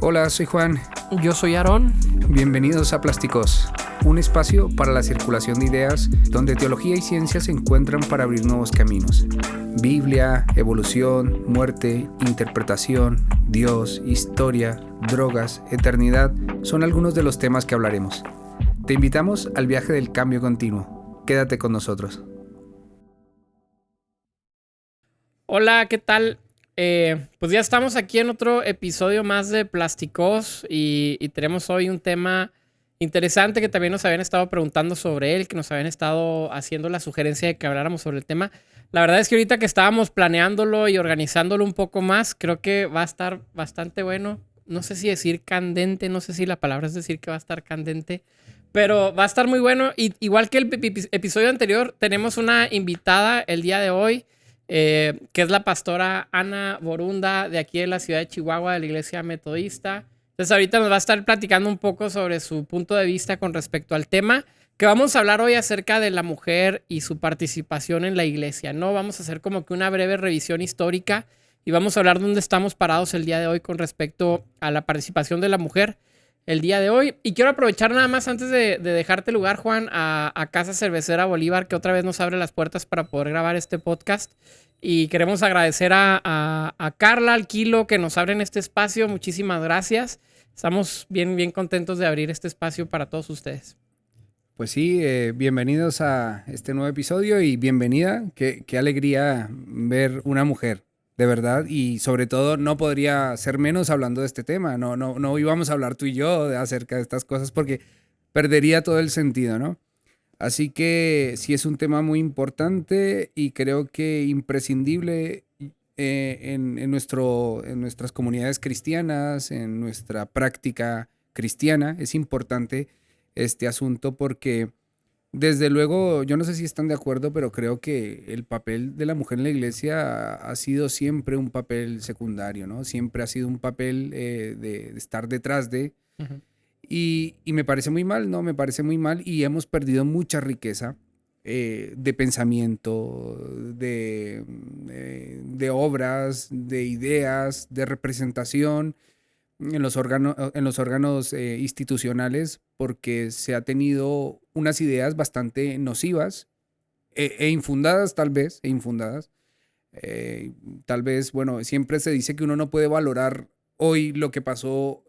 Hola, soy Juan. Yo soy Aarón. Bienvenidos a Plásticos, un espacio para la circulación de ideas donde teología y ciencia se encuentran para abrir nuevos caminos. Biblia, evolución, muerte, interpretación, Dios, historia, drogas, eternidad son algunos de los temas que hablaremos. Te invitamos al viaje del cambio continuo. Quédate con nosotros. Hola, ¿qué tal? Pues ya estamos aquí en otro episodio más de Plásticos y tenemos hoy un tema interesante que también nos habían estado preguntando sobre él, que nos habían estado haciendo la sugerencia de que habláramos sobre el tema. La verdad es que ahorita que estábamos planeándolo y organizándolo un poco más, creo que va a estar bastante bueno. No sé si decir candente, no sé si la palabra es decir que va a estar candente, pero va a estar muy bueno. Y igual que el episodio anterior, tenemos una invitada el día de hoy. Que es la pastora Ana Borunda de aquí de la ciudad de Chihuahua, de la iglesia metodista. Entonces ahorita nos va a estar platicando un poco sobre su punto de vista con respecto al tema que vamos a hablar hoy acerca de la mujer y su participación en la iglesia, ¿no? Vamos a hacer como que una breve revisión histórica y vamos a hablar dónde estamos parados el día de hoy con respecto a la participación de la mujer el día de hoy. Y quiero aprovechar nada más antes de dejarte lugar, Juan, a Casa Cervecera Bolívar, que otra vez nos abre las puertas para poder grabar este podcast. Y queremos agradecer a Carla, al Kilo, que nos abren este espacio. Muchísimas gracias. Estamos bien contentos de abrir este espacio para todos ustedes. Pues sí, bienvenidos a este nuevo episodio y bienvenida. Qué alegría ver una mujer. De verdad, y sobre todo no podría ser menos hablando de este tema. No íbamos a hablar tú y yo acerca de estas cosas porque perdería todo el sentido, ¿no? Así que sí es un tema muy importante y creo que imprescindible en nuestras comunidades cristianas, en nuestra práctica cristiana. Es importante este asunto porque desde luego, yo no sé si están de acuerdo, pero creo que el papel de la mujer en la iglesia ha sido siempre un papel secundario, ¿no? Siempre ha sido un papel de estar detrás de. Uh-huh. Y me parece muy mal, ¿no? Me parece muy mal y hemos perdido mucha riqueza de pensamiento, de obras, de ideas, de representación en los órganos institucionales porque se ha tenido unas ideas bastante nocivas e infundadas tal vez, tal vez, bueno, siempre se dice que uno no puede valorar hoy lo que pasó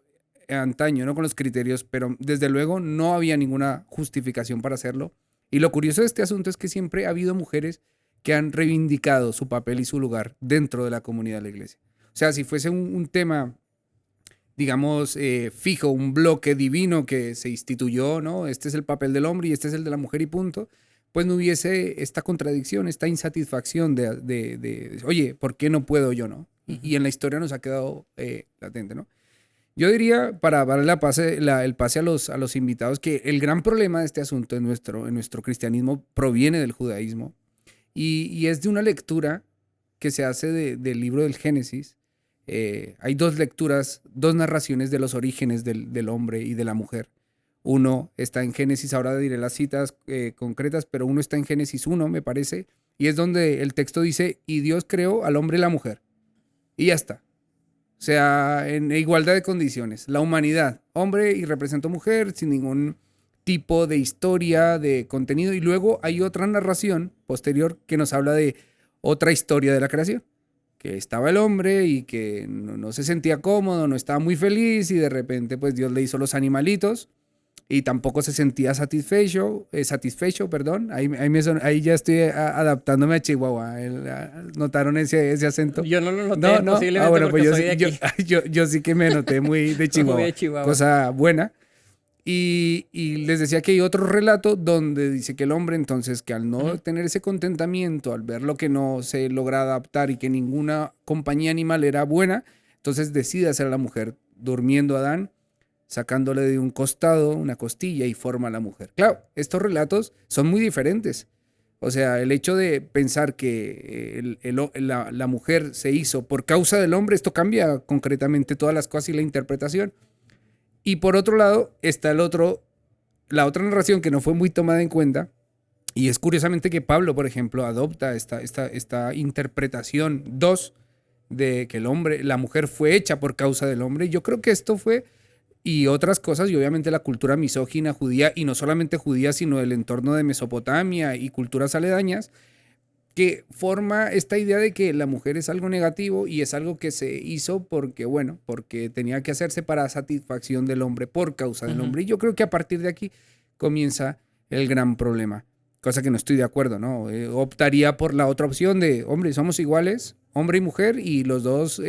antaño, ¿no? Con los criterios, pero desde luego no había ninguna justificación para hacerlo. Y lo curioso de este asunto es que siempre ha habido mujeres que han reivindicado su papel y su lugar dentro de la comunidad de la iglesia. O sea, si fuese un tema digamos, fijo, un bloque divino que se instituyó, ¿no? Este es el papel del hombre y este es el de la mujer y punto, pues no hubiese esta contradicción, esta insatisfacción de oye, ¿por qué no puedo yo, no? Y en la historia nos ha quedado latente, ¿no? Yo diría, para darle el pase a los invitados, que el gran problema de este asunto en nuestro cristianismo proviene del judaísmo y es de una lectura que se hace del libro del Génesis. Hay dos lecturas, dos narraciones de los orígenes del hombre y de la mujer. Uno está en Génesis, ahora diré las citas concretas, pero uno está en Génesis 1, me parece, y es donde el texto dice, y Dios creó al hombre y la mujer. Y ya está. O sea, en igualdad de condiciones. La humanidad, hombre y representó mujer, sin ningún tipo de historia, de contenido. Y luego hay otra narración posterior que nos habla de otra historia de la creación. Que estaba el hombre y que no se sentía cómodo, no estaba muy feliz y de repente pues Dios le hizo los animalitos y tampoco se sentía satisfecho, perdón. Ahí ya estoy adaptándome a Chihuahua. ¿Notaron ese acento? Yo no lo noté, no. posiblemente Bueno, porque pues soy de aquí. yo sí que me noté muy de Chihuahua. Muy de Chihuahua. Cosa buena. Y les decía que hay otro relato donde dice que el hombre entonces que al no tener ese contentamiento, al ver lo que no se logra adaptar y que ninguna compañía animal era buena, entonces decide hacer a la mujer durmiendo a Adán, sacándole de un costado una costilla y forma a la mujer. Claro, estos relatos son muy diferentes. O sea, el hecho de pensar que la mujer se hizo por causa del hombre, esto cambia concretamente todas las cosas y la interpretación. Y por otro lado está la otra narración que no fue muy tomada en cuenta, y es curiosamente que Pablo, por ejemplo, adopta esta interpretación 2 de que la mujer fue hecha por causa del hombre. Y yo creo que esto fue, y otras cosas, y obviamente la cultura misógina judía, y no solamente judía, sino del entorno de Mesopotamia y culturas aledañas, que forma esta idea de que la mujer es algo negativo y es algo que se hizo porque, bueno, porque tenía que hacerse para satisfacción del hombre, por causa del hombre. Y yo creo que a partir de aquí comienza el gran problema, cosa que no estoy de acuerdo, ¿no? Optaría por la otra opción de, hombre, somos iguales, hombre y mujer, y los dos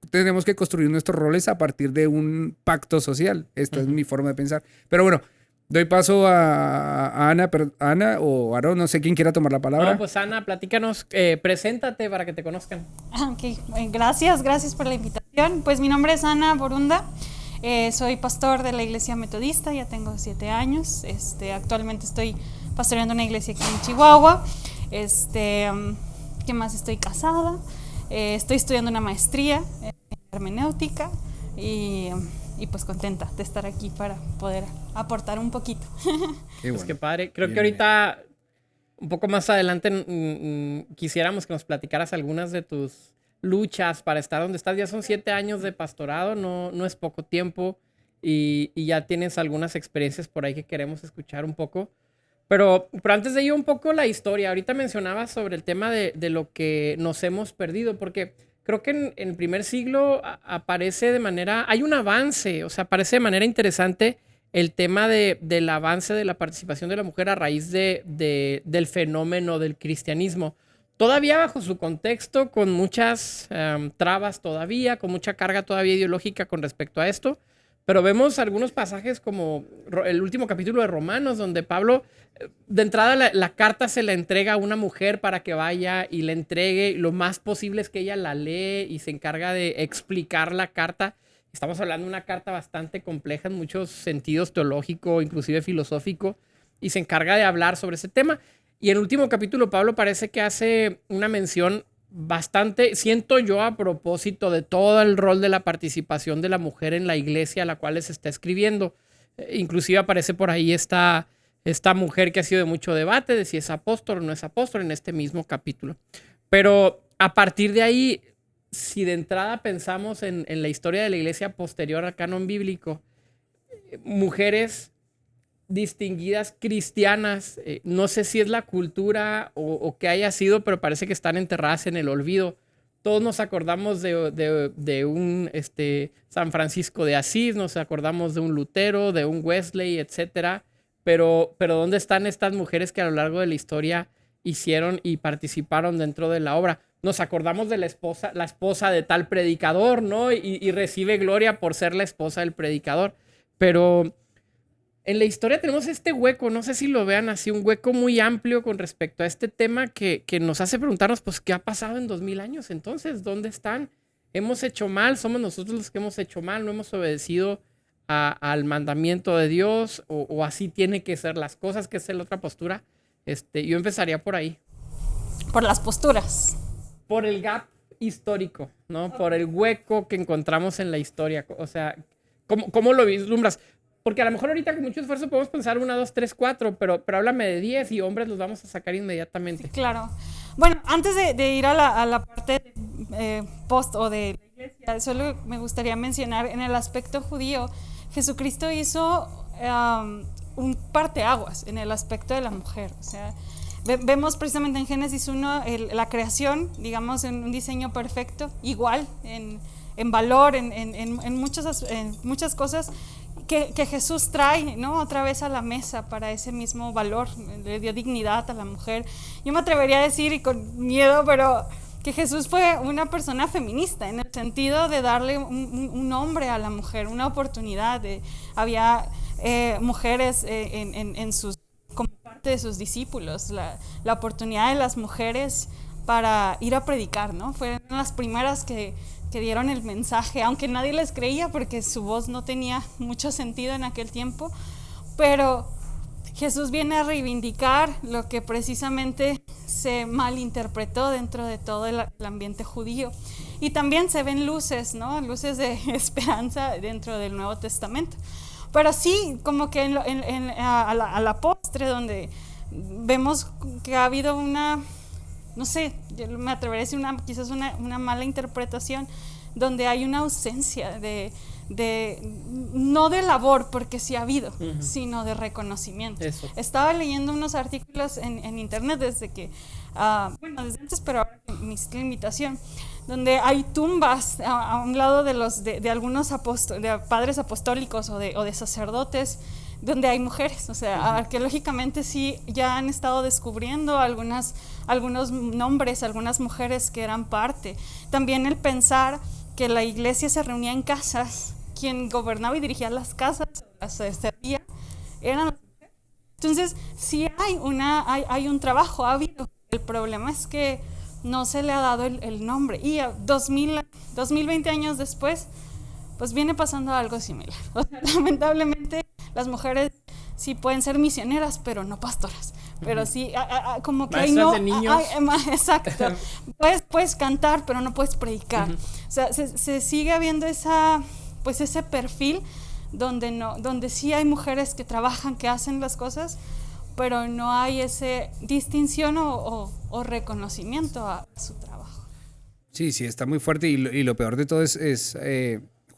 tenemos que construir nuestros roles a partir de un pacto social. Esta es mi forma de pensar. Pero bueno, doy paso a Ana, Ana o Aarón, no sé quién quiera tomar la palabra. No, pues Ana, platícanos, preséntate para que te conozcan. Ok, gracias por la invitación. Pues mi nombre es Ana Borunda, soy pastor de la iglesia metodista, ya tengo 7 años. Actualmente estoy pastoreando una iglesia aquí en Chihuahua. ¿Qué más? Estoy casada, estoy estudiando una maestría en hermenéutica y pues contenta de estar aquí para poder aportar un poquito. Qué Pues qué padre. Creo que ahorita, un poco más adelante, quisiéramos que nos platicaras algunas de tus luchas para estar donde estás. Ya son 7 años de pastorado, no es poco tiempo, y ya tienes algunas experiencias por ahí que queremos escuchar un poco. Pero antes de ello, un poco la historia. Ahorita mencionabas sobre el tema de lo que nos hemos perdido, porque creo que en el primer siglo aparece de manera, hay un avance, o sea, aparece de manera interesante el tema del avance de la participación de la mujer a raíz del fenómeno del cristianismo. Todavía bajo su contexto, con muchas trabas todavía, con mucha carga todavía ideológica con respecto a esto, pero vemos algunos pasajes como el último capítulo de Romanos, donde Pablo, de entrada la carta se la entrega a una mujer para que vaya y le entregue. Lo más posible es que ella la lee y se encarga de explicar la carta. Estamos hablando de una carta bastante compleja en muchos sentidos, teológico, inclusive filosófico, y se encarga de hablar sobre ese tema. Y en el último capítulo Pablo parece que hace una mención bastante, siento yo, a propósito de todo el rol de la participación de la mujer en la iglesia a la cual se está escribiendo. Inclusive aparece por ahí esta mujer que ha sido de mucho debate de si es apóstol o no es apóstol en este mismo capítulo. Pero a partir de ahí, si de entrada pensamos en la historia de la iglesia posterior al canon bíblico, mujeres distinguidas cristianas, no sé si es la cultura o qué haya sido, pero parece que están enterradas en el olvido. Todos nos acordamos de un San Francisco de Asís, nos acordamos de un Lutero, de un Wesley, etcétera. Pero ¿dónde están estas mujeres que a lo largo de la historia hicieron y participaron dentro de la obra? Nos acordamos de la esposa de tal predicador, ¿no? Y recibe gloria por ser la esposa del predicador. Pero en la historia tenemos este hueco, no sé si lo vean así, un hueco muy amplio con respecto a este tema que nos hace preguntarnos, pues, ¿qué ha pasado en 2000 años entonces? ¿Dónde están? ¿Hemos hecho mal? ¿Somos nosotros los que hemos hecho mal? ¿No hemos obedecido al mandamiento de Dios? ¿O así tiene que ser las cosas? Que es la otra postura. Yo empezaría por ahí. Por las posturas. Por el gap histórico, ¿no? Por el hueco que encontramos en la historia. O sea, ¿cómo lo vislumbras? Porque a lo mejor ahorita con mucho esfuerzo podemos pensar 1, 2, 3, 4, pero háblame de 10 y hombres los vamos a sacar inmediatamente. Sí, claro. Bueno, antes de ir a la parte post o de la iglesia, solo me gustaría mencionar en el aspecto judío, Jesucristo hizo un parteaguas en el aspecto de la mujer. O sea, vemos precisamente en Génesis 1 la creación, digamos, en un diseño perfecto, igual en valor, en muchas cosas que Jesús trae, ¿no? Otra vez a la mesa para ese mismo valor. Le dio dignidad a la mujer. Yo me atrevería a decir, y con miedo, pero que Jesús fue una persona feminista, en el sentido de darle un nombre a la mujer, una oportunidad. Había mujeres como parte de sus discípulos, la oportunidad de las mujeres para ir a predicar, ¿no? Fueron las primeras que dieron el mensaje, aunque nadie les creía porque su voz no tenía mucho sentido en aquel tiempo, pero Jesús viene a reivindicar lo que precisamente se malinterpretó dentro de todo el ambiente judío. Y también se ven luces, ¿no? Luces de esperanza dentro del Nuevo Testamento. Pero sí, como que a la postre, donde vemos que ha habido no sé, yo me atrevería a decir quizás una mala interpretación, donde hay una ausencia no de labor, porque sí ha habido, sino de reconocimiento. Eso. Estaba leyendo unos artículos en internet desde desde antes, pero ahora me hiciste la invitación, donde hay tumbas a un lado de algunos de padres apostólicos o de sacerdotes, donde hay mujeres. O sea, arqueológicamente sí ya han estado descubriendo algunos nombres, algunas mujeres que eran parte. También el pensar que la iglesia se reunía en casas, quien gobernaba y dirigía las casas, las servía, eran las mujeres. Entonces sí hay un trabajo, ha habido. El problema es que no se le ha dado el nombre, y 2020 años después pues viene pasando algo similar. O sea, lamentablemente las mujeres sí pueden ser misioneras, pero no pastoras. Pero sí, como que maestras de niños. Exacto. Puedes cantar, pero no puedes predicar. O sea, se sigue habiendo ese perfil donde sí hay mujeres que trabajan, que hacen las cosas, pero no hay esa distinción o reconocimiento a su trabajo. Sí, está muy fuerte y lo peor de todo es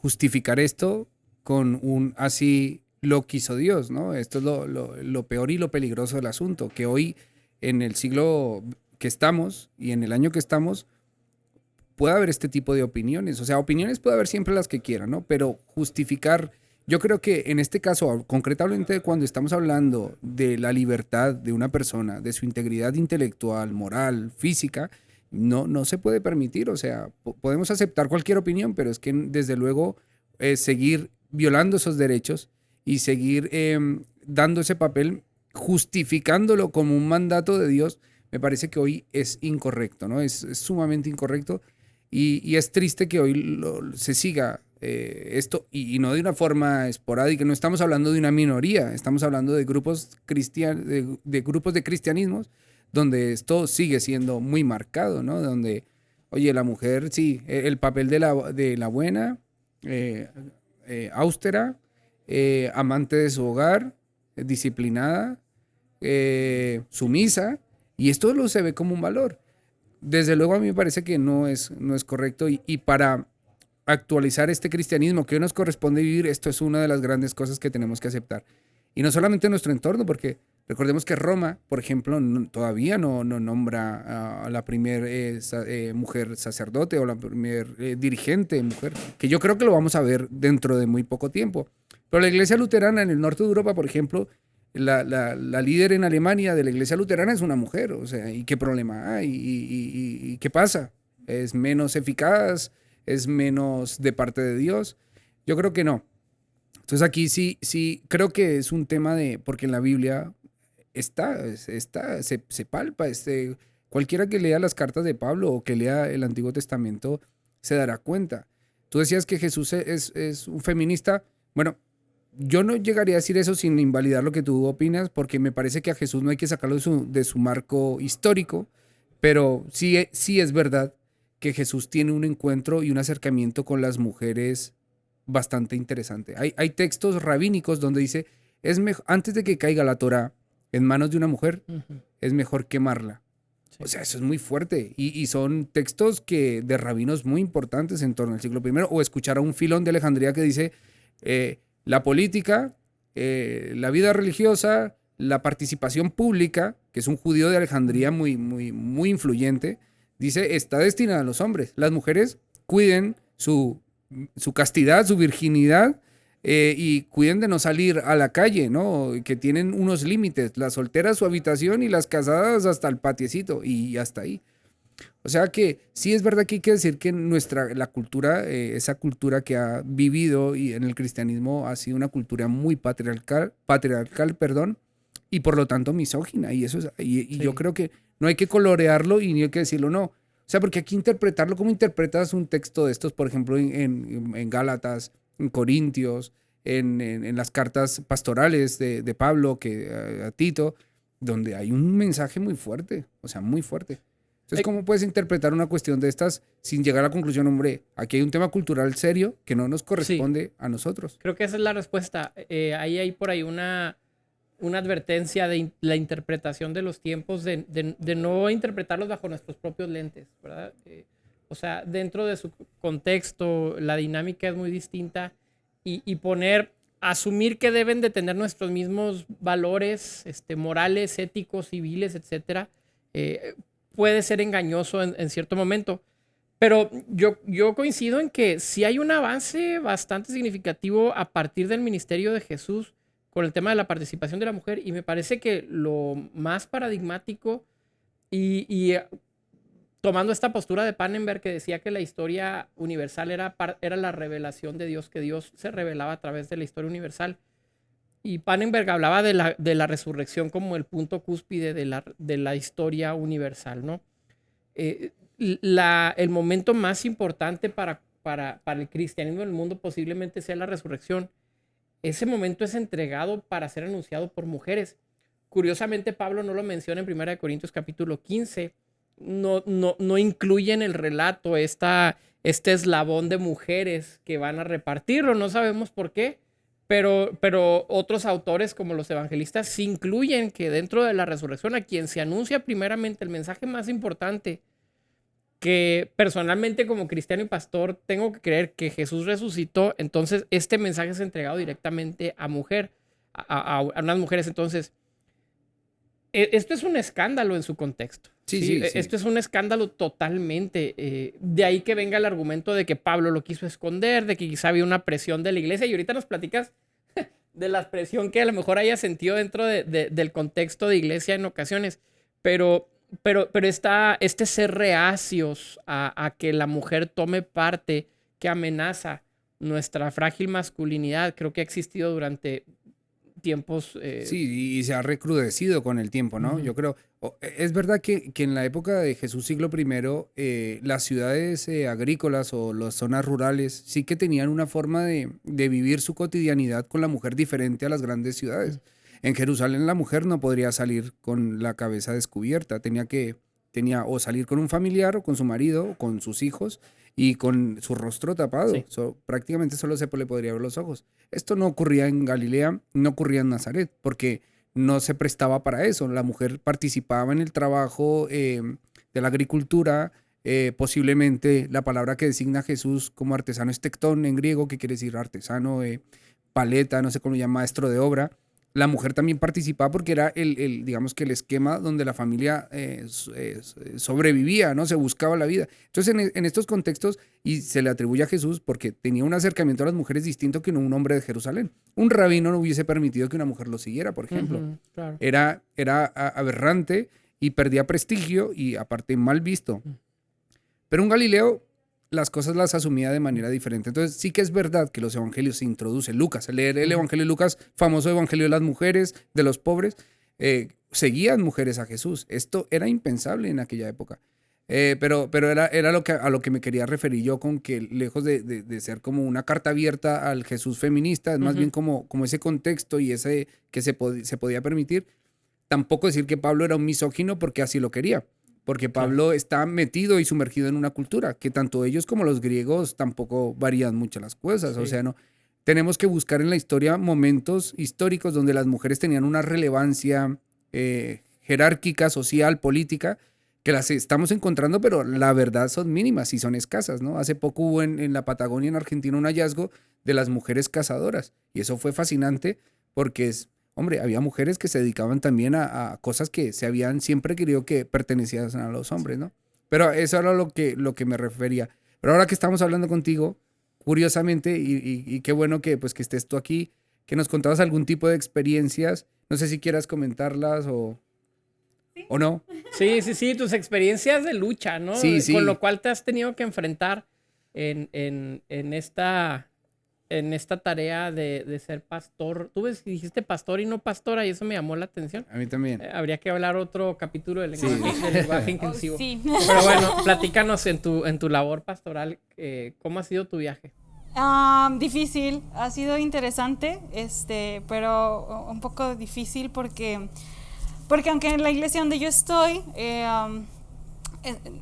justificar esto con un así lo quiso Dios, ¿no? Esto es lo peor y lo peligroso del asunto, que hoy en el siglo que estamos y en el año que estamos puede haber este tipo de opiniones. O sea, opiniones puede haber siempre las que quieran, ¿no? Pero justificar, yo creo que en este caso, concretamente cuando estamos hablando de la libertad de una persona, de su integridad intelectual, moral, física, no se puede permitir. O sea, podemos aceptar cualquier opinión, pero es que desde luego seguir violando esos derechos y seguir dando ese papel, justificándolo como un mandato de Dios, me parece que hoy es incorrecto, ¿no? Es sumamente incorrecto y es triste que hoy se siga esto y no de una forma esporádica. No estamos hablando de una minoría, estamos hablando de grupos de grupos de cristianismos donde esto sigue siendo muy marcado, ¿no? Donde, oye, la mujer, sí, el papel de la buena, austera, amante de su hogar, disciplinada, sumisa, y esto lo se ve como un valor. Desde luego a mí me parece que no es correcto y para actualizar este cristianismo que hoy nos corresponde vivir, esto es una de las grandes cosas que tenemos que aceptar. Y no solamente en nuestro entorno, porque recordemos que Roma, por ejemplo, todavía no nombra a la primer mujer sacerdote o la primer dirigente mujer, que yo creo que lo vamos a ver dentro de muy poco tiempo. Pero la iglesia luterana en el norte de Europa, por ejemplo, la líder en Alemania de la iglesia luterana es una mujer. O sea, ¿y qué problema hay? ¿Y qué pasa? ¿Es menos eficaz? ¿Es menos de parte de Dios? Yo creo que no. Entonces aquí sí creo que es un tema porque en la Biblia se palpa. Cualquiera que lea las cartas de Pablo o que lea el Antiguo Testamento se dará cuenta. Tú decías que Jesús es un feminista. Bueno, yo no llegaría a decir eso sin invalidar lo que tú opinas, porque me parece que a Jesús no hay que sacarlo de su marco histórico, pero sí es verdad que Jesús tiene un encuentro y un acercamiento con las mujeres bastante interesante. Hay textos rabínicos donde dice, antes de que caiga la Torá en manos de una mujer, es mejor quemarla. Sí. O sea, eso es muy fuerte. Y son textos de rabinos muy importantes en torno al siglo I. O escuchar a un Filón de Alejandría que dice, la política, la vida religiosa, la participación pública, que es un judío de Alejandría muy, muy, muy influyente, dice, está destinada a los hombres. Las mujeres cuiden su castidad, su virginidad, y cuiden de no salir a la calle, ¿no? Que tienen unos límites. Las solteras su habitación y las casadas hasta el patiecito y hasta ahí. O sea que sí es verdad que hay que decir que la cultura, esa cultura que ha vivido y en el cristianismo ha sido una cultura muy patriarcal, y por lo tanto misógina. Y eso sí. Yo creo que no hay que colorearlo y ni hay que decirlo, no. O sea, porque aquí interpretarlo, como interpretas un texto de estos, por ejemplo, en Gálatas, en Corintios, en las cartas pastorales de Pablo a Tito, donde hay un mensaje muy fuerte, o sea, muy fuerte. Entonces, ¿cómo puedes interpretar una cuestión de estas sin llegar a la conclusión, hombre, aquí hay un tema cultural serio que no nos corresponde a nosotros? Creo que esa es la respuesta. Hay por ahí una advertencia de la interpretación de los tiempos, de no interpretarlos bajo nuestros propios lentes, ¿verdad? O sea, dentro de su contexto, la dinámica es muy distinta y asumir que deben de tener nuestros mismos valores morales, éticos, civiles, etcétera, puede ser engañoso en cierto momento. Pero yo coincido en que sí hay un avance bastante significativo a partir del ministerio de Jesús con el tema de la participación de la mujer, y me parece que lo más paradigmático y tomando esta postura de Pannenberg, que decía que la historia universal era la revelación de Dios, que Dios se revelaba a través de la historia universal. Y Pannenberg hablaba de la resurrección como el punto cúspide de la historia universal, ¿no? El momento más importante para el cristianismo en el mundo posiblemente sea la resurrección. Ese momento es entregado para ser anunciado por mujeres. Curiosamente, Pablo no lo menciona en 1 Corintios capítulo 15. No incluye en el relato este eslabón de mujeres que van a repartirlo. No sabemos por qué, pero otros autores como los evangelistas sí incluyen que dentro de la resurrección a quien se anuncia primeramente el mensaje más importante, que personalmente como cristiano y pastor tengo que creer que Jesús resucitó. Entonces este mensaje es entregado directamente a unas mujeres. Entonces esto es un escándalo en su contexto. Sí. Esto es un escándalo totalmente. De ahí que venga el argumento de que Pablo lo quiso esconder, de que quizá había una presión de la iglesia, y ahorita nos platicas de la presión que a lo mejor haya sentido dentro del contexto de iglesia en ocasiones, pero ser reacios a que la mujer tome parte, que amenaza nuestra frágil masculinidad, creo que ha existido durante tiempos. Sí, y se ha recrudecido con el tiempo, ¿no? Yo creo, es verdad que en la época de Jesús siglo I, las ciudades agrícolas o las zonas rurales sí que tenían una forma de vivir su cotidianidad con la mujer diferente a las grandes ciudades. En Jerusalén la mujer no podría salir con la cabeza descubierta, tenía o salir con un familiar o con su marido o con sus hijos y con su rostro tapado. Sí. Prácticamente solo se le podría ver los ojos. Esto no ocurría en Galilea, no ocurría en Nazaret, porque no se prestaba para eso. La mujer participaba en el trabajo de la agricultura. Posiblemente la palabra que designa a Jesús como artesano es tectón en griego, que quiere decir artesano, paleta, no sé cómo se llama, maestro de obra. La mujer también participaba porque era digamos que el esquema donde la familia sobrevivía, ¿no? Se buscaba la vida. Entonces, en estos contextos, y se le atribuye a Jesús porque tenía un acercamiento a las mujeres distinto que un hombre de Jerusalén. Un rabino no hubiese permitido que una mujer lo siguiera, por ejemplo. Claro. Era aberrante y perdía prestigio y aparte mal visto. Pero un Galileo las cosas las asumía de manera diferente. Entonces sí que es verdad que los evangelios se introducen. Lucas, al leer el evangelio de Lucas, famoso evangelio de las mujeres, de los pobres, seguían mujeres a Jesús. Esto era impensable en aquella época. Pero era a lo que me quería referir yo, con que lejos de ser como una carta abierta al Jesús feminista, es más bien como ese contexto y ese que se podía permitir. Tampoco decir que Pablo era un misógino porque así lo quería. Porque Pablo está metido y sumergido en una cultura que tanto ellos como los griegos tampoco varían mucho las cosas. Sí. O sea, no tenemos que buscar en la historia momentos históricos donde las mujeres tenían una relevancia jerárquica, social, política, que las estamos encontrando, pero la verdad son mínimas y son escasas, ¿no? Hace poco hubo en la Patagonia, en Argentina, un hallazgo de las mujeres cazadoras, y eso fue fascinante porque hombre, había mujeres que se dedicaban también a cosas que se habían siempre querido que pertenecían a los hombres, ¿no? Pero eso era lo que me refería. Pero ahora que estamos hablando contigo, curiosamente, y qué bueno que estés tú aquí, que nos contabas algún tipo de experiencias, no sé si quieras comentarlas o no. Sí, tus experiencias de lucha, ¿no? Sí. Con lo cual te has tenido que enfrentar en esta tarea de ser pastor. Tú dijiste pastor y no pastora, y eso me llamó la atención. A mí también. Habría que hablar otro capítulo del lenguaje inclusivo. Sí. Pero bueno, platícanos en tu labor pastoral, ¿cómo ha sido tu viaje? Difícil, ha sido interesante, pero un poco difícil porque aunque en la iglesia donde yo estoy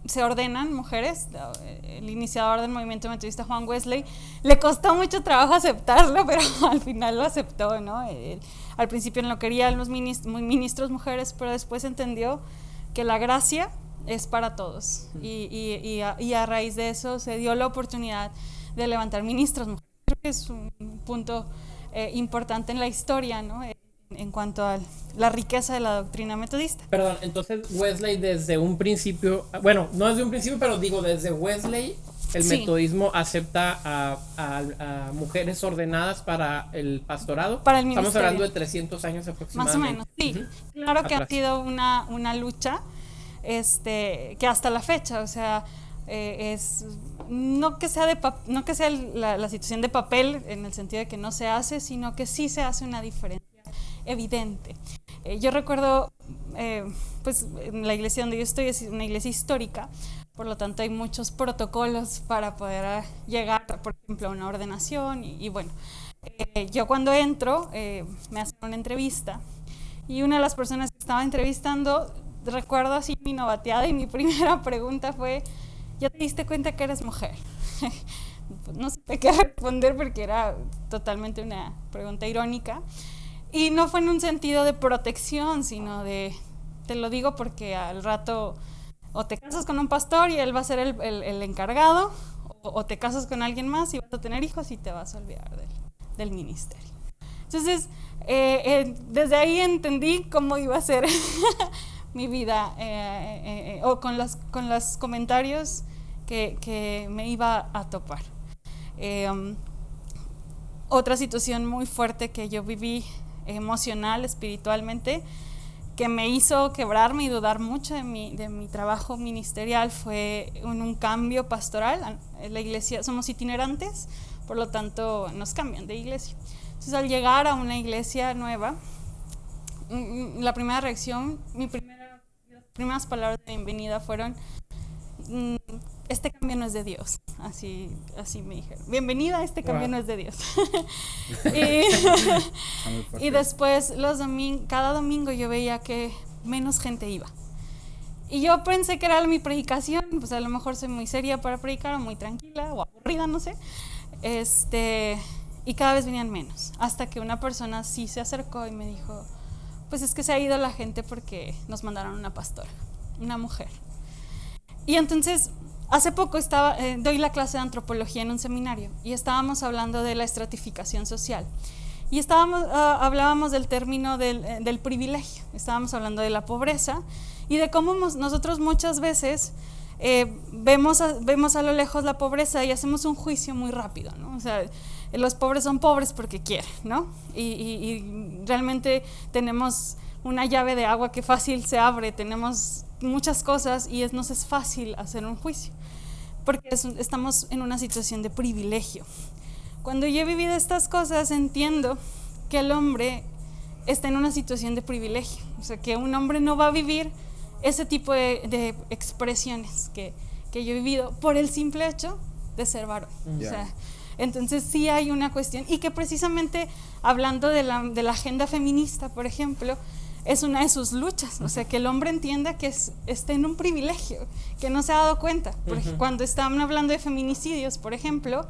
se ordenan mujeres. El iniciador del movimiento metodista, Juan Wesley, le costó mucho trabajo aceptarlo, pero al final lo aceptó, ¿no? Al principio no querían los ministros mujeres, pero después entendió que la gracia es para todos. Y a raíz de eso se dio la oportunidad de levantar ministros mujeres. Creo que es un punto importante en la historia, ¿no? En cuanto a la riqueza de la doctrina metodista. Perdón, entonces Wesley desde un principio, bueno, no desde un principio, pero digo, desde Wesley el metodismo acepta a mujeres ordenadas para el pastorado. Para el ministerio. Estamos hablando de 300 años aproximadamente. Más o menos, sí. Claro que ha sido una lucha que hasta la fecha, o sea, es no que sea la situación de papel en el sentido de que no se hace, sino que sí se hace una diferencia evidente. Yo recuerdo, pues en la iglesia donde yo estoy es una iglesia histórica, por lo tanto hay muchos protocolos para poder llegar, por ejemplo, a una ordenación y bueno, yo cuando entro me hacen una entrevista y una de las personas que estaba entrevistando, recuerdo así mi novateada y mi primera pregunta fue: ¿ya te diste cuenta que eres mujer? Pues no supe qué responder porque era totalmente una pregunta irónica. Y no fue en un sentido de protección, sino de, te lo digo porque al rato o te casas con un pastor y él va a ser el encargado, o te casas con alguien más y vas a tener hijos y te vas a olvidar del ministerio. Entonces, desde ahí entendí cómo iba a ser mi vida, o con los comentarios que me iba a topar. Otra situación muy fuerte que yo viví emocional, espiritualmente, que me hizo quebrarme y dudar mucho de mi trabajo ministerial fue un cambio pastoral. En la iglesia somos itinerantes, por lo tanto nos cambian de iglesia. Entonces al llegar a una iglesia nueva, la primera reacción, las primeras palabras de bienvenida fueron: este cambio no es de Dios. Así me dijeron: bienvenida, este cambio no es de Dios. Y después cada domingo yo veía que menos gente iba. Y yo pensé que era mi predicación, pues a lo mejor soy muy seria para predicar, o muy tranquila, o aburrida, no sé. Y cada vez venían menos, hasta que una persona sí se acercó y me dijo: pues es que se ha ido la gente porque nos mandaron una pastora, una mujer. Y entonces, hace poco doy la clase de antropología en un seminario y estábamos hablando de la estratificación social. Y hablábamos del término del privilegio, estábamos hablando de la pobreza y de cómo nosotros muchas veces vemos a lo lejos la pobreza y hacemos un juicio muy rápido, ¿no? O sea, los pobres son pobres porque quieren, ¿no? Y realmente tenemos una llave de agua que fácil se abre, tenemos muchas cosas y nos es fácil hacer un juicio, porque estamos en una situación de privilegio. Cuando yo he vivido estas cosas, entiendo que el hombre está en una situación de privilegio, o sea, que un hombre no va a vivir ese tipo de expresiones que yo he vivido por el simple hecho de ser varón. Yeah. O sea, entonces sí hay una cuestión, y que precisamente hablando de la agenda feminista, por ejemplo, es una de sus luchas, o sea, que el hombre entienda que está en un privilegio, que no se ha dado cuenta, porque cuando estaban hablando de feminicidios, por ejemplo,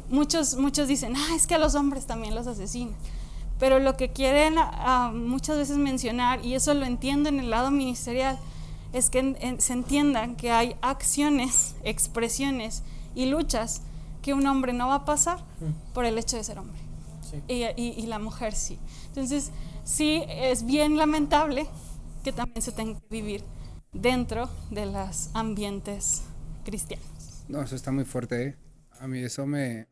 muchos dicen: es que a los hombres también los asesinan, pero lo que quieren muchas veces mencionar, y eso lo entiendo en el lado ministerial, es que se entiendan que hay acciones, expresiones y luchas que un hombre no va a pasar por el hecho de ser hombre, sí. y la mujer sí. Entonces sí, es bien lamentable que también se tenga que vivir dentro de los ambientes cristianos. No, eso está muy fuerte, ¿eh? A mí eso me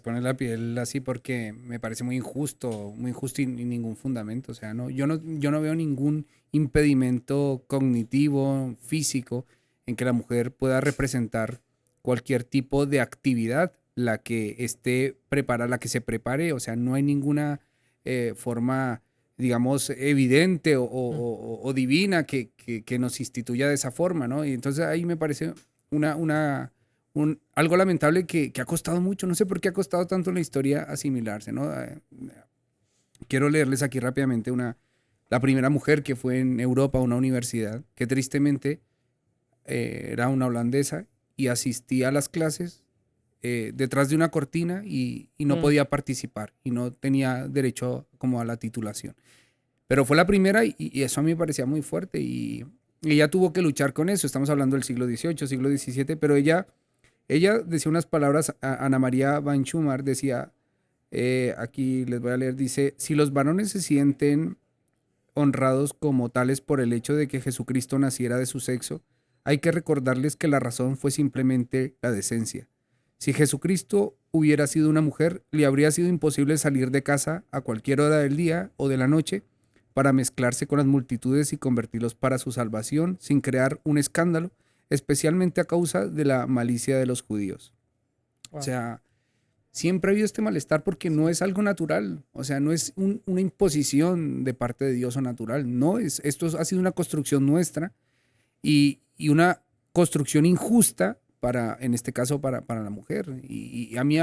pone la piel así, porque me parece muy injusto y ningún fundamento. O sea, yo no veo ningún impedimento cognitivo, físico, en que la mujer pueda representar cualquier tipo de actividad, la que esté preparada, la que se prepare. O sea, no hay ninguna forma, digamos, evidente o divina que nos instituya de esa forma, ¿no? Y entonces ahí me parece algo lamentable que ha costado mucho. No sé por qué ha costado tanto en la historia asimilarse, ¿no? Quiero leerles aquí rápidamente la primera mujer que fue en Europa a una universidad, que tristemente era una holandesa y asistía a las clases detrás de una cortina y no podía participar y no tenía derecho como a la titulación. Pero fue la primera y eso a mí me parecía muy fuerte y ella tuvo que luchar con eso. Estamos hablando del siglo XVIII, siglo XVII, pero ella decía unas palabras, Ana María Van Schumer decía, aquí les voy a leer, dice, si los varones se sienten honrados como tales por el hecho de que Jesucristo naciera de su sexo, hay que recordarles que la razón fue simplemente la decencia. Si Jesucristo hubiera sido una mujer, le habría sido imposible salir de casa a cualquier hora del día o de la noche para mezclarse con las multitudes y convertirlos para su salvación sin crear un escándalo, especialmente a causa de la malicia de los judíos. Wow. O sea, siempre ha habido este malestar porque no es algo natural, o sea, no es una imposición de parte de Dios o natural, no, esto ha sido una construcción nuestra y una construcción injusta para, en este caso, para la mujer. Y a mí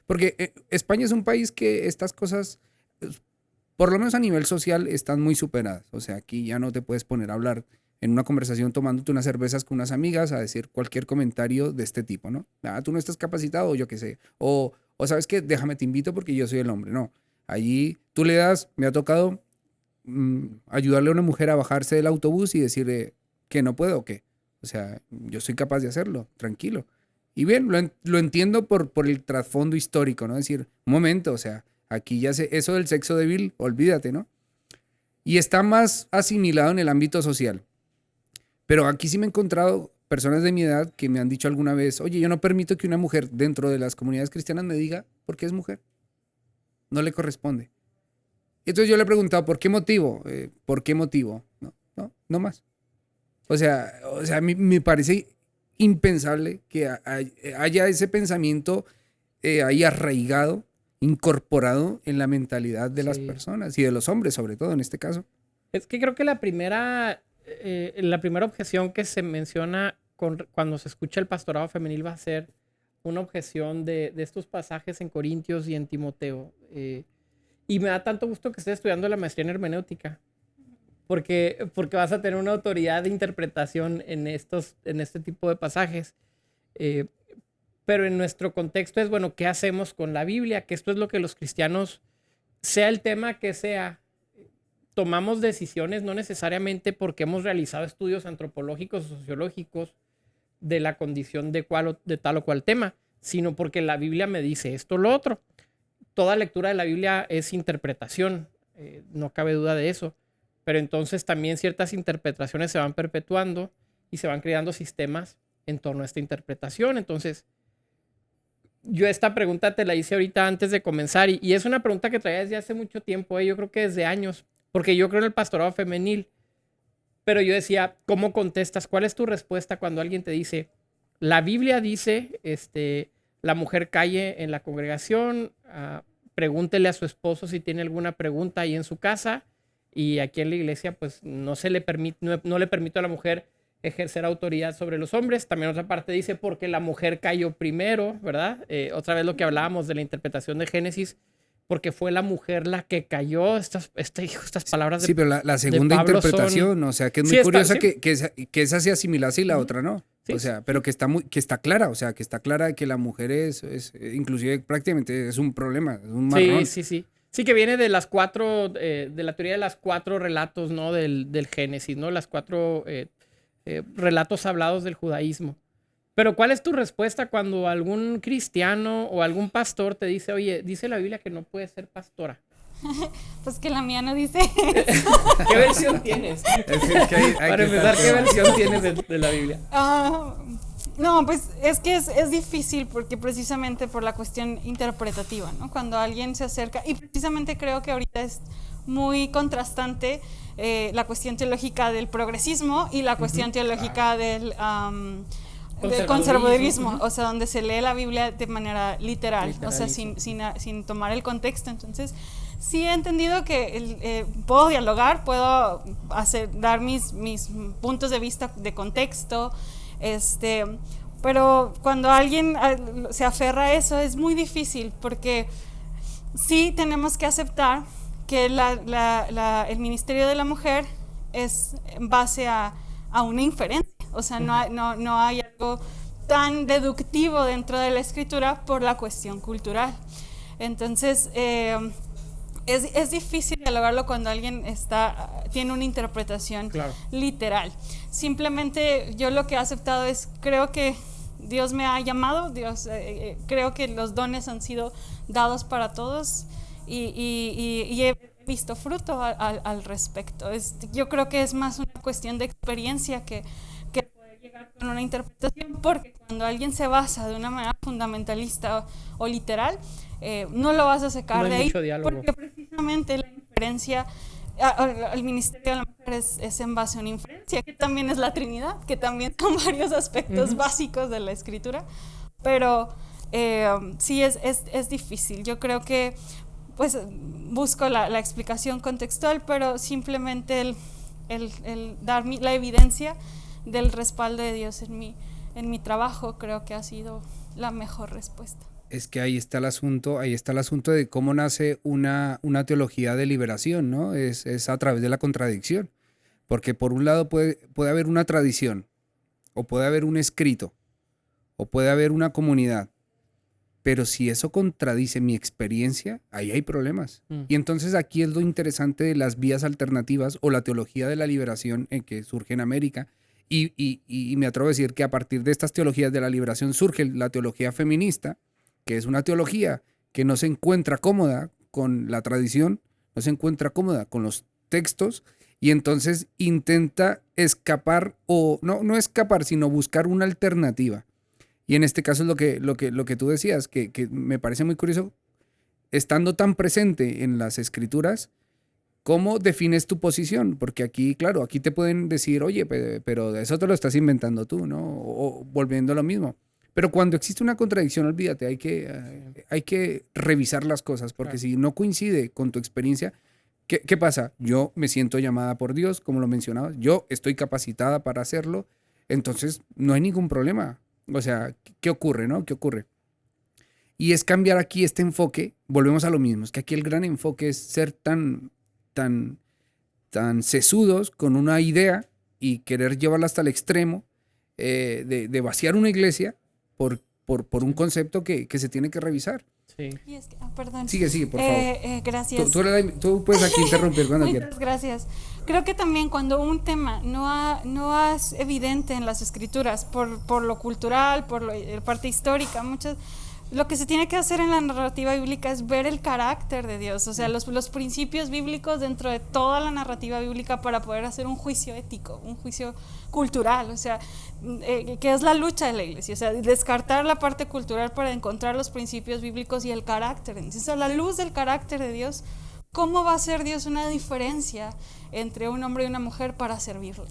porque España es un país que estas cosas, por lo menos a nivel social, están muy superadas. O sea, aquí ya no te puedes poner a hablar en una conversación tomándote unas cervezas con unas amigas a decir cualquier comentario de este tipo, ¿no? Ah, tú no estás capacitado, o yo qué sé. O ¿sabes qué? Déjame, te invito porque yo soy el hombre. No, allí tú le das, me ha tocado ayudarle a una mujer a bajarse del autobús y decirle que no puedo o qué. O sea, yo soy capaz de hacerlo, tranquilo. Y bien, lo entiendo por el trasfondo histórico, ¿no? Decir, un momento, o sea, aquí ya eso del sexo débil, olvídate, ¿no? Y está más asimilado en el ámbito social. Pero aquí sí me he encontrado personas de mi edad que me han dicho alguna vez, oye, yo no permito que una mujer dentro de las comunidades cristianas me diga por qué es mujer. No le corresponde. Entonces yo le he preguntado, ¿por qué motivo? ¿Por qué motivo? No más. O sea, a mí me parece impensable que haya ese pensamiento ahí arraigado, incorporado en la mentalidad de las personas y de los hombres, sobre todo en este caso. Es que creo que la primera objeción que se menciona cuando se escucha el pastorado femenil va a ser una objeción de estos pasajes en Corintios y en Timoteo. Y me da tanto gusto que estés estudiando la maestría en hermenéutica. Porque vas a tener una autoridad de interpretación en este tipo de pasajes. Pero en nuestro contexto es, bueno, ¿qué hacemos con la Biblia? Que esto es lo que los cristianos, sea el tema que sea, tomamos decisiones no necesariamente porque hemos realizado estudios antropológicos o sociológicos de la condición de tal o cual tema, sino porque la Biblia me dice esto o lo otro. Toda lectura de la Biblia es interpretación, no cabe duda de eso. Pero entonces también ciertas interpretaciones se van perpetuando y se van creando sistemas en torno a esta interpretación. Entonces, yo esta pregunta te la hice ahorita antes de comenzar y es una pregunta que traía desde hace mucho tiempo, yo creo que desde años, porque yo creo en el pastorado femenil. Pero yo decía, ¿cómo contestas? ¿Cuál es tu respuesta cuando alguien te dice, la Biblia dice, la mujer calle en la congregación, pregúntele a su esposo si tiene alguna pregunta ahí en su casa? Y aquí en la iglesia, pues, no le permito a la mujer ejercer autoridad sobre los hombres. También otra parte dice, porque la mujer cayó primero, ¿verdad? Otra vez lo que hablábamos de la interpretación de Génesis, porque fue la mujer la que cayó. Estas palabras de sí, pero la segunda interpretación, o sea, que es muy curiosa que esa se asimilase y la otra no. Sí, o sea, pero que está clara, o sea, que está clara que la mujer es inclusive prácticamente es un problema, es un marrón. Sí. Sí, que viene de las cuatro, de la teoría de las cuatro relatos, ¿no? Del Génesis, ¿no? Las cuatro relatos hablados del judaísmo. Pero ¿cuál es tu respuesta cuando algún cristiano o algún pastor te dice, oye, dice la Biblia que no puedes ser pastora? Pues que la mía no dice eso. ¿Qué versión tienes? Para empezar, ¿qué versión tienes de la Biblia? No, pues es que es difícil porque precisamente por la cuestión interpretativa, ¿no? Cuando alguien se acerca, y precisamente creo que ahorita es muy contrastante la cuestión teológica del progresismo y la cuestión teológica del conservadurismo, o sea, donde se lee la Biblia de manera literal, o sea, sin tomar el contexto. Entonces, sí he entendido que puedo dialogar, puedo dar mis puntos de vista de contexto, pero cuando alguien se aferra a eso es muy difícil porque sí tenemos que aceptar que el ministerio de la mujer es en base a una inferencia, O sea, no hay algo tan deductivo dentro de la escritura por la cuestión cultural. Entonces, es difícil dialogarlo cuando alguien tiene una interpretación literal. Simplemente yo lo que he aceptado es, creo que Dios me ha llamado, creo que los dones han sido dados para todos y he visto fruto al respecto. Yo creo que es más una cuestión de experiencia que poder llegar con una interpretación, porque cuando alguien se basa de una manera fundamentalista o literal, no lo vas a sacar de ahí, porque precisamente la inferencia, el ministerio de la mujer es en base a una inferencia, que también es la Trinidad, que también son varios aspectos básicos de la escritura, pero sí es difícil. Yo creo que pues busco la explicación contextual, pero simplemente el dar la evidencia del respaldo de Dios en mi trabajo creo que ha sido la mejor respuesta. Es que ahí está el asunto de cómo nace una teología de liberación, ¿no? Es a través de la contradicción, porque por un lado puede haber una tradición, o puede haber un escrito, o puede haber una comunidad, pero si eso contradice mi experiencia, ahí hay problemas. Y entonces aquí es lo interesante de las vías alternativas o la teología de la liberación que surge en América, y me atrevo a decir que a partir de estas teologías de la liberación surge la teología feminista, que es una teología que no se encuentra cómoda con la tradición, no se encuentra cómoda con los textos, y entonces intenta escapar, o no escapar, sino buscar una alternativa. Y en este caso es lo que tú decías, que me parece muy curioso, estando tan presente en las escrituras, ¿cómo defines tu posición? Porque aquí, claro, aquí te pueden decir, oye, pero eso te lo estás inventando tú, ¿no? O volviendo a lo mismo. Pero cuando existe una contradicción, olvídate, hay que revisar las cosas, porque si no coincide con tu experiencia, ¿qué pasa? Yo me siento llamada por Dios, como lo mencionaba, yo estoy capacitada para hacerlo, entonces no hay ningún problema. O sea, ¿qué ocurre, no? ¿Qué ocurre? Y es cambiar aquí este enfoque, volvemos a lo mismo, es que aquí el gran enfoque es ser tan sesudos con una idea y querer llevarla hasta el extremo de vaciar una iglesia por un concepto que se tiene que revisar. Sí. Y es que, perdón. Sigue, por favor. Gracias. Tú puedes aquí interrumpir cuando quieras. Muchas gracias. Creo que también cuando un tema no es evidente en las escrituras, por lo cultural, por la parte histórica, lo que se tiene que hacer en la narrativa bíblica es ver el carácter de Dios, o sea, los principios bíblicos dentro de toda la narrativa bíblica para poder hacer un juicio ético, un juicio cultural, o sea, que es la lucha de la iglesia, o sea, descartar la parte cultural para encontrar los principios bíblicos y el carácter. Entonces, a la luz del carácter de Dios, ¿cómo va a ser Dios una diferencia entre un hombre y una mujer para servirle,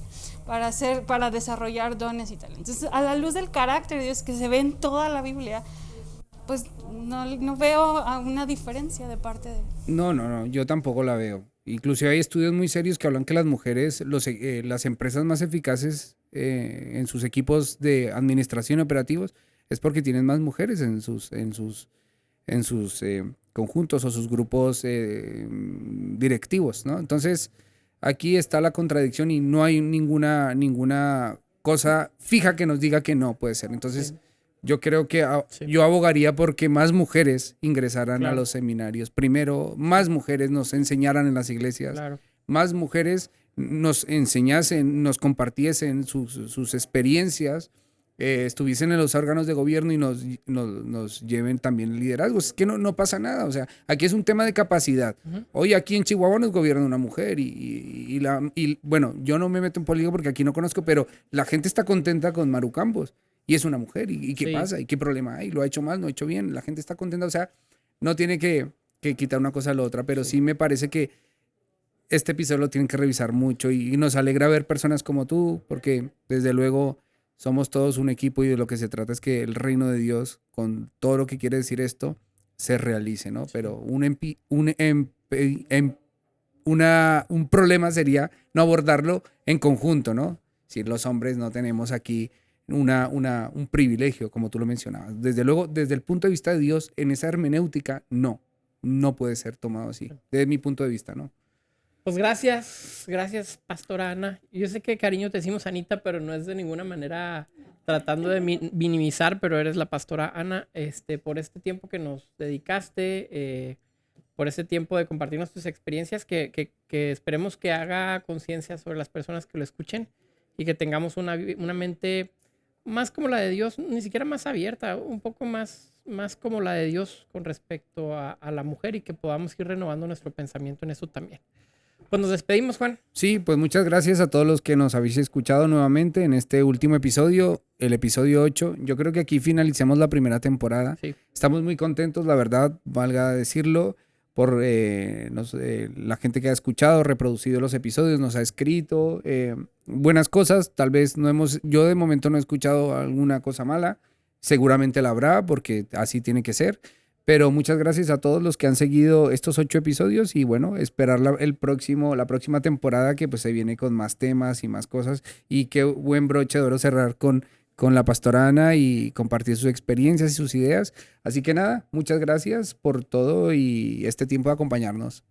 para desarrollar dones y tal? Entonces, a la luz del carácter de Dios que se ve en toda la Biblia, pues no veo una diferencia de parte de él. No, yo tampoco la veo. Inclusive hay estudios muy serios que hablan que las mujeres, las empresas más eficaces en sus equipos de administración y operativos es porque tienen más mujeres en sus conjuntos o sus grupos directivos, ¿no? Entonces, aquí está la contradicción y no hay ninguna cosa fija que nos diga que no puede ser. Entonces, yo creo que yo abogaría porque más mujeres ingresaran a los seminarios. Primero, más mujeres nos enseñaran en las iglesias, más mujeres nos enseñasen, nos compartiesen sus experiencias, estuviesen en los órganos de gobierno y nos lleven también liderazgos. Es que no pasa nada, o sea, aquí es un tema de capacidad. Hoy aquí en Chihuahua nos gobierna una mujer y bueno, yo no me meto en política porque aquí no conozco, pero la gente está contenta con Maru Campos. Y es una mujer, ¿y qué pasa? ¿Y qué problema hay? ¿Lo ha hecho mal? ¿No ha hecho bien? La gente está contenta, o sea, no tiene que quitar una cosa a la otra, pero sí me parece que este episodio lo tienen que revisar mucho y nos alegra ver personas como tú, porque desde luego somos todos un equipo y de lo que se trata es que el reino de Dios, con todo lo que quiere decir esto, se realice, ¿no? Pero un problema sería no abordarlo en conjunto, ¿no? Si los hombres no tenemos aquí un privilegio, como tú lo mencionabas. Desde luego, desde el punto de vista de Dios, en esa hermenéutica, no puede ser tomado así, desde mi punto de vista, ¿no? Pues gracias, Pastora Ana. Yo sé que cariño te decimos Anita, pero no es de ninguna manera tratando de minimizar, pero eres la Pastora Ana, por este tiempo que nos dedicaste, por ese tiempo de compartirnos tus experiencias, que esperemos que haga conciencia sobre las personas que lo escuchen y que tengamos una mente más como la de Dios, ni siquiera más abierta, un poco más como la de Dios con respecto a la mujer, y que podamos ir renovando nuestro pensamiento en eso también. Pues nos despedimos, Juan. Sí, pues muchas gracias a todos los que nos habéis escuchado nuevamente en este último episodio, el episodio 8. Yo creo que aquí finalicemos la primera temporada. Sí. Estamos muy contentos, la verdad, valga decirlo, por la gente que ha escuchado, reproducido los episodios, nos ha escrito buenas cosas. Tal vez yo de momento no he escuchado alguna cosa mala. Seguramente la habrá, porque así tiene que ser. Pero muchas gracias a todos los que han seguido estos 8 episodios, y bueno, esperar la próxima temporada, que pues se viene con más temas y más cosas. Y qué buen broche de oro cerrar con la Pastora Ana y compartir sus experiencias y sus ideas. Así que nada, muchas gracias por todo y este tiempo de acompañarnos.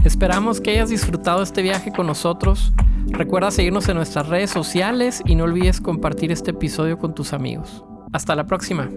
Esperamos que hayas disfrutado este viaje con nosotros. Recuerda seguirnos en nuestras redes sociales y no olvides compartir este episodio con tus amigos. Hasta la próxima.